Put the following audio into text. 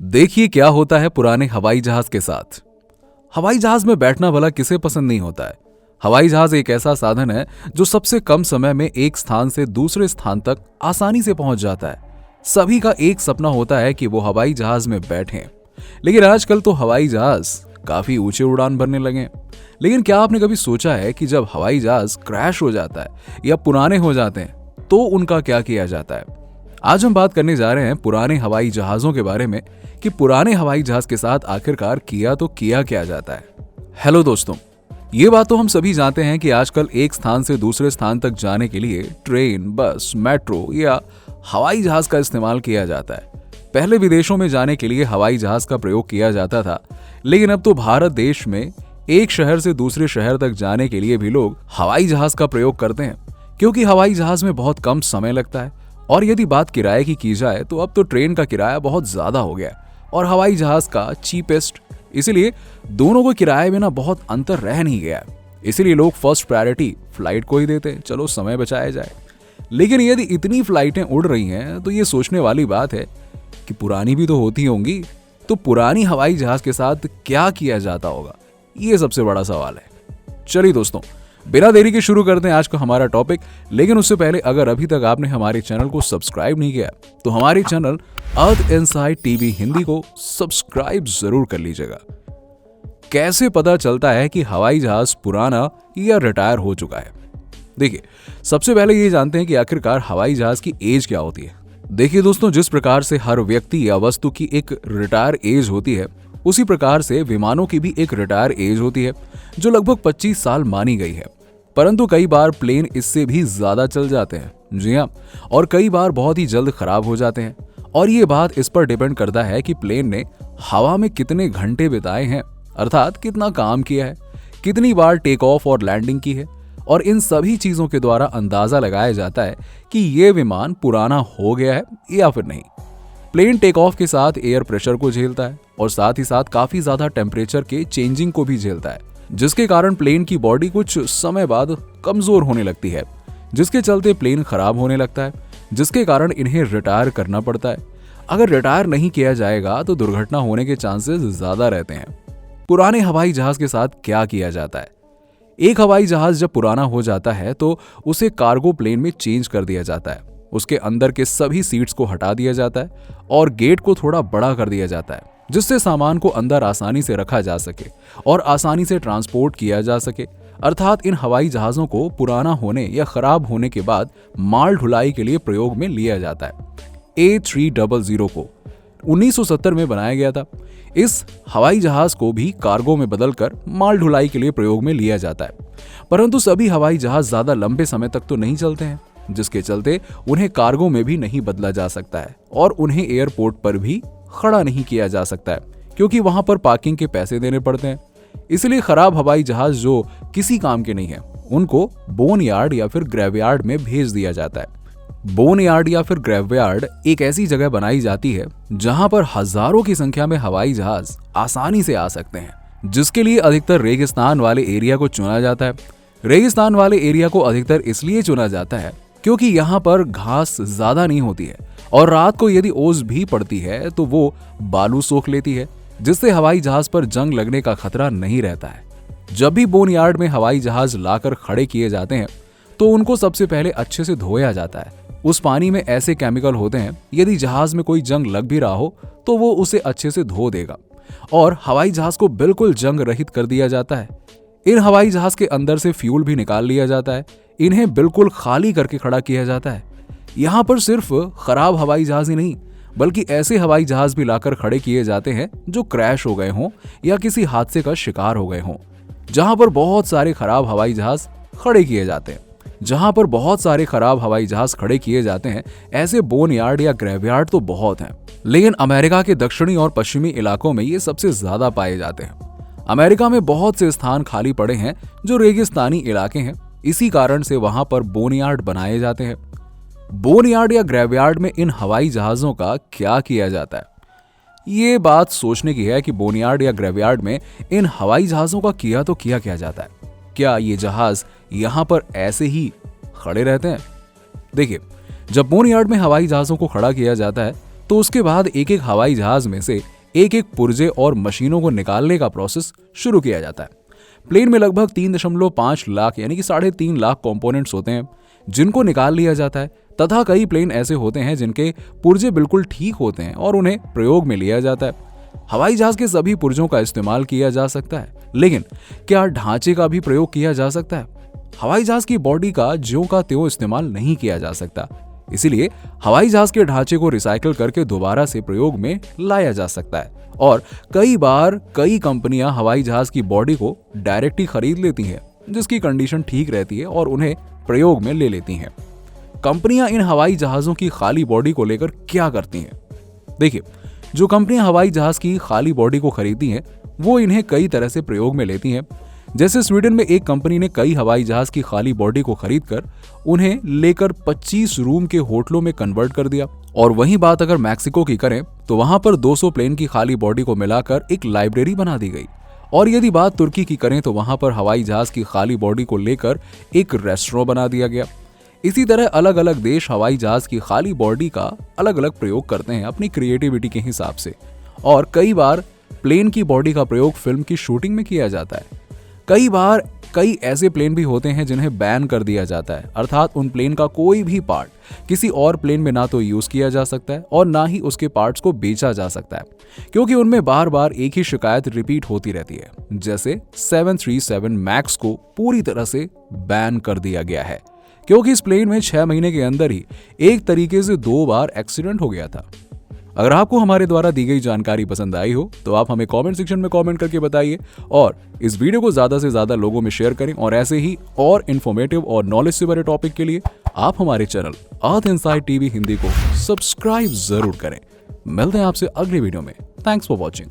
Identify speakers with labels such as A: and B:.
A: देखिए क्या होता है पुराने हवाई जहाज के साथ। हवाई जहाज में बैठना भला किसे पसंद नहीं होता है। हवाई जहाज एक ऐसा साधन है जो सबसे कम समय में एक स्थान से दूसरे स्थान तक आसानी से पहुंच जाता है। सभी का एक सपना होता है कि वो हवाई जहाज में बैठें, लेकिन आजकल तो हवाई जहाज काफी ऊंचे उड़ान भरने लगे हैं। लेकिन क्या आपने कभी सोचा है कि जब हवाई जहाज क्रैश हो जाता है या पुराने हो जाते हैं तो उनका क्या किया जाता है। आज हम बात करने जा रहे हैं पुराने हवाई जहाजों के बारे में कि पुराने हवाई जहाज के साथ आखिरकार किया क्या जाता है। हेलो दोस्तों, ये बात तो हम सभी जानते हैं कि आजकल एक स्थान से दूसरे स्थान तक जाने के लिए ट्रेन, बस, मेट्रो या हवाई जहाज का इस्तेमाल किया जाता है। पहले विदेशों में जाने के लिए हवाई जहाज का प्रयोग किया जाता था, लेकिन अब तो भारत देश में एक शहर से दूसरे शहर तक जाने के लिए भी लोग हवाई जहाज का प्रयोग करते हैं, क्योंकि हवाई जहाज में बहुत कम समय लगता है। और यदि बात किराए की जाए तो अब तो ट्रेन का किराया बहुत ज्यादा हो गया है और हवाई जहाज का चीपेस्ट, इसीलिए दोनों को किराए में ना बहुत अंतर रह नहीं गया। इसीलिए लोग फर्स्ट प्रायोरिटी फ्लाइट को ही देते हैं, चलो समय बचाया जाए। लेकिन यदि इतनी फ्लाइटें उड़ रही हैं तो ये सोचने वाली बात है कि पुरानी भी तो होती होंगी, तो पुरानी हवाई जहाज के साथ क्या किया जाता होगा, ये सबसे बड़ा सवाल है। चलिए दोस्तों, बिना देरी के शुरू करते हैं आज का हमारा टॉपिक। लेकिन उससे पहले अगर अभी तक आपने हमारे चैनल को सब्सक्राइब नहीं किया तो हमारे चैनल अर्थ इनसाइड टीवी हिंदी को सब्सक्राइब जरूर कर लीजिएगा। कैसे पता चलता है कि हवाई जहाज पुराना या रिटायर हो चुका है? देखिए, सबसे पहले ये जानते हैं कि आखिरकार हवाई जहाज की एज क्या होती है। देखिए दोस्तों, जिस प्रकार से हर व्यक्ति या वस्तु की एक रिटायर एज होती है, उसी प्रकार से विमानों की भी एक रिटायर एज होती है जो लगभग 25 साल मानी गई है। परंतु कई बार प्लेन इससे भी ज्यादा चल जाते हैं, जी हाँ, और कई बार बहुत ही जल्द खराब हो जाते हैं। और ये बात इस पर डिपेंड करता है कि प्लेन ने हवा में कितने घंटे बिताए हैं, अर्थात कितना काम किया है, कितनी बार टेक ऑफ और लैंडिंग की है। और इन सभी चीजों के द्वारा अंदाजा लगाया जाता है कि ये विमान पुराना हो गया है या फिर नहीं। प्लेन टेक ऑफ के साथ एयर प्रेशर को झेलता है और साथ ही साथ काफी ज्यादा टेम्परेचर के चेंजिंग को भी झेलता है, जिसके कारण प्लेन की बॉडी कुछ समय बाद कमजोर होने लगती है, जिसके चलते प्लेन खराब होने लगता है, जिसके कारण इन्हें रिटायर करना पड़ता है। अगर रिटायर नहीं किया जाएगा तो दुर्घटना होने के चांसेस ज्यादा रहते हैं। पुराने हवाई जहाज के साथ क्या किया जाता है? एक हवाई जहाज जब पुराना हो जाता है तो उसे कार्गो प्लेन में चेंज कर दिया जाता है। उसके अंदर के सभी सीट्स को हटा दिया जाता है और गेट को थोड़ा बड़ा कर दिया जाता है, जिससे सामान को अंदर आसानी से रखा जा सके और आसानी से ट्रांसपोर्ट किया जा सके। अर्थात इन हवाई जहाजों को पुराना होने या खराब होने के बाद माल ढुलाई के लिए प्रयोग में लिया जाता है। A300 को 1970 में बनाया गया था। इस हवाई जहाज को भी कार्गो में बदलकर माल ढुलाई के लिए प्रयोग में लिया जाता है। परंतु सभी हवाई जहाज ज्यादा लंबे समय तक तो नहीं चलते हैं, जिसके चलते उन्हें कार्गो में भी नहीं बदला जा सकता है और उन्हें एयरपोर्ट पर भी खड़ा नहीं किया जा सकता है, क्योंकि वहां पर पार्किंग के पैसे देने पड़ते हैं। इसलिए खराब हवाई जहाज जो किसी काम के नहीं है, उनको बोन यार्ड या फिर ग्रेवयार्ड में भेज दिया जाता है। बोन यार्ड या फिर ग्रेवयार्ड एक ऐसी जगह बनाई जाती है जहां पर हजारों की संख्या में हवाई जहाज आसानी से आ सकते हैं, जिसके लिए अधिकतर रेगिस्तान वाले एरिया को चुना जाता है। रेगिस्तान वाले एरिया को अधिकतर इसलिए चुना जाता है क्योंकि यहाँ पर घास ज्यादा नहीं होती है और रात को यदि ओस भी पड़ती है तो वो बालू सोख लेती है, जिससे हवाई जहाज पर जंग लगने का खतरा नहीं रहता है। जब भी बोन यार्ड में हवाई जहाज लाकर खड़े किए जाते हैं तो उनको सबसे पहले अच्छे से धोया जाता है। उस पानी में ऐसे केमिकल होते हैं, यदि जहाज में कोई जंग लग भी रहा हो तो वो उसे अच्छे से धो देगा और हवाई जहाज को बिल्कुल जंग रहित कर दिया जाता है। इन हवाई जहाज के अंदर से फ्यूल भी निकाल लिया जाता है। इन्हें बिल्कुल खाली करके खड़ा किया जाता है। यहाँ पर सिर्फ खराब हवाई जहाज ही नहीं, बल्कि ऐसे हवाई जहाज भी लाकर खड़े किए जाते हैं जो क्रैश हो गए हों या किसी हादसे का शिकार हो गए हों। जहां पर बहुत सारे खराब हवाई जहाज खड़े किए जाते हैं ऐसे बोन यार्ड या ग्रेवयार्ड तो बहुत हैं, लेकिन अमेरिका के दक्षिणी और पश्चिमी इलाकों में ये सबसे ज्यादा पाए जाते हैं। अमेरिका में बहुत से स्थान खाली पड़े हैं जो रेगिस्तानी इलाके हैं, इसी कारण से वहां पर बोन यार्ड बनाए जाते हैं। बोन यार्ड या ग्रेवयार्ड में इन हवाई जहाजों का क्या किया जाता है? ये बात सोचने की है कि बोन यार्ड या ग्रेवयार्ड में इन हवाई जहाजों का किया क्या जाता है। क्या ये जहाज यहाँ पर ऐसे ही खड़े रहते हैं? देखिए, जब बोन यार्ड में हवाई जहाजों को खड़ा किया जाता है तो उसके बाद एक एक हवाई जहाज में से एक एक पुर्जे और मशीनों को निकालने का प्रोसेस शुरू किया जाता है। प्लेन में लगभग 3.5 लाख यानी कि 3.5 लाख कंपोनेंट्स होते हैं जिनको निकाल लिया जाता है, तथा कई प्लेन ऐसे होते हैं जिनके पुर्जे बिल्कुल ठीक होते हैं और उन्हें प्रयोग में लिया जाता है। हवाई जहाज के सभी पुर्जों का इस्तेमाल किया जा सकता है, लेकिन क्या ढांचे का भी प्रयोग किया जा सकता है? हवाई जहाज की बॉडी का ज्यों का त्यों इस्तेमाल नहीं किया जा सकता। इसीलिए हवाई जहाज के ढांचे को रिसाइकिल करके दोबारा से प्रयोग में लाया जा सकता है और कई बार कई कंपनियां हवाई जहाज की बॉडी को डायरेक्ट ही खरीद लेती हैं, जिसकी कंडीशन ठीक रहती है और उन्हें प्रयोग में ले लेती हैं। कंपनियां इन हवाई जहाजों की खाली बॉडी को लेकर क्या करती हैं? देखिए, जो कंपनियां हवाई जहाज की खाली बॉडी को खरीदती हैं वो इन्हें कई तरह से प्रयोग में लेती हैं। जैसे स्वीडन में एक कंपनी ने कई हवाई जहाज की खाली बॉडी को खरीदकर उन्हें लेकर 25 रूम के होटलों में कन्वर्ट कर दिया। और वहीं बात अगर मैक्सिको की करें तो वहां पर 200 प्लेन की खाली बॉडी को मिलाकर एक लाइब्रेरी बना दी गई। और यदि बात तुर्की की करें तो वहां पर हवाई जहाज की खाली बॉडी को लेकर एक रेस्टोरेंट बना दिया गया। इसी तरह अलग अलग देश हवाई जहाज की खाली बॉडी का अलग अलग प्रयोग करते हैं अपनी क्रिएटिविटी के हिसाब से। और कई बार प्लेन की बॉडी का प्रयोग फिल्म की शूटिंग में किया जाता है। कई बार कई ऐसे प्लेन भी होते हैं जिन्हें बैन कर दिया जाता है, अर्थात उन प्लेन का कोई भी पार्ट किसी और प्लेन में ना तो यूज किया जा सकता है और ना ही उसके पार्ट्स को बेचा जा सकता है, क्योंकि उनमें बार बार एक ही शिकायत रिपीट होती रहती है। जैसे 737 मैक्स को पूरी तरह से बैन कर दिया गया है क्योंकि इस प्लेन में 6 महीने के अंदर ही एक तरीके से 2 बार एक्सीडेंट हो गया था। अगर आपको हमारे द्वारा दी गई जानकारी पसंद आई हो तो आप हमें कमेंट सेक्शन में कमेंट करके बताइए और इस वीडियो को ज्यादा से ज्यादा लोगों में शेयर करें। और ऐसे ही और इन्फॉर्मेटिव और नॉलेज से भरे टॉपिक के लिए आप हमारे चैनल अर्थ इनसाइड टीवी हिंदी को सब्सक्राइब जरूर करें। मिलते हैं आपसे अगली वीडियो में। Thanks for watching.